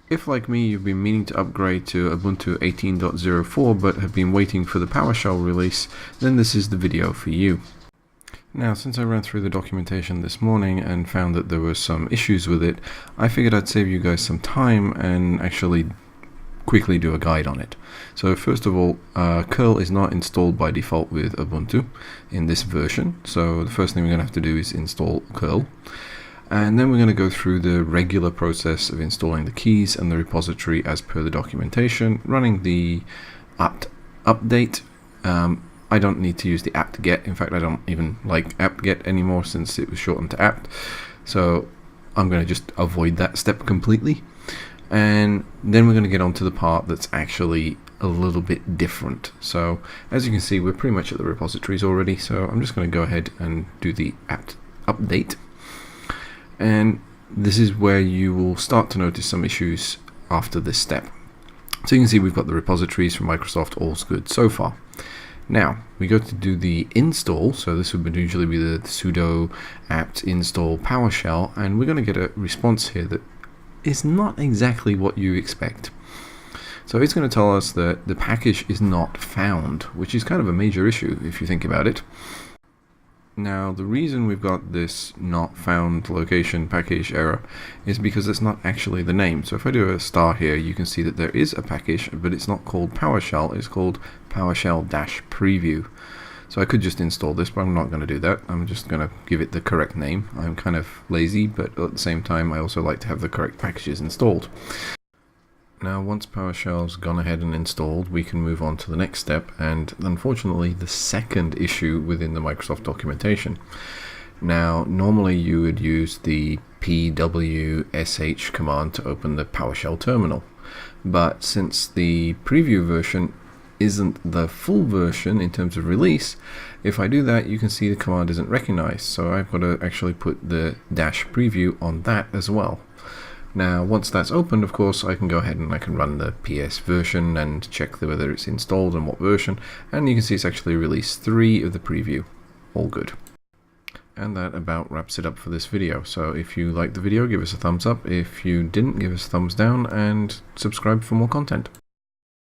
If, like me, you've been meaning to upgrade to Ubuntu 18.04 but have been waiting for the Powershell release, then this is the video for you. Now, since I ran through the documentation this morning and found that there were some issues with it, I figured I'd save you guys some time and actually quickly do a guide on it. So first of all, curl is not installed by default with Ubuntu in this version, so the first thing we're going to have to do is install curl. And then we're going to go through the regular process of installing the keys and the repository as per the documentation, running the apt update. I don't need to use the apt-get. In fact, I don't even like apt-get anymore since it was shortened to apt. So I'm going to just avoid that step completely. And then we're going to get on to the part that's actually a little bit different. So as you can see, we're pretty much at the repositories already. So I'm just going to go ahead and do the apt update. And this is where you will start to notice some issues after this step. So you can see we've got the repositories from Microsoft, all's good so far. Now we go to do the install, so this would usually be the sudo apt install PowerShell, and we're going to get a response here that is not exactly what you expect. So it's going to tell us that the package is not found, which is kind of a major issue if you think about it. Now, the reason we've got this not found location package error is because it's not actually the name. So if I do a star here, you can see that there is a package, but it's not called PowerShell, it's called PowerShell-preview. So I could just install this, but I'm not going to do that. I'm just going to give it the correct name. I'm kind of lazy, but at the same time, I also like to have the correct packages installed. Now, once PowerShell's gone ahead and installed, we can move on to the next step, and unfortunately the second issue within the Microsoft documentation. Now, normally you would use the pwsh command to open the PowerShell terminal, but since the preview version isn't the full version in terms of release, if I do that, you can see the command isn't recognized, so I've got to actually put the -preview on that as well. Now, once that's opened, of course, I can go ahead and I can run the PS version and check whether it's installed and what version, and you can see it's actually release 3 of the preview. All good. And that about wraps it up for this video. So if you liked the video, give us a thumbs up. If you didn't, give us a thumbs down and subscribe for more content.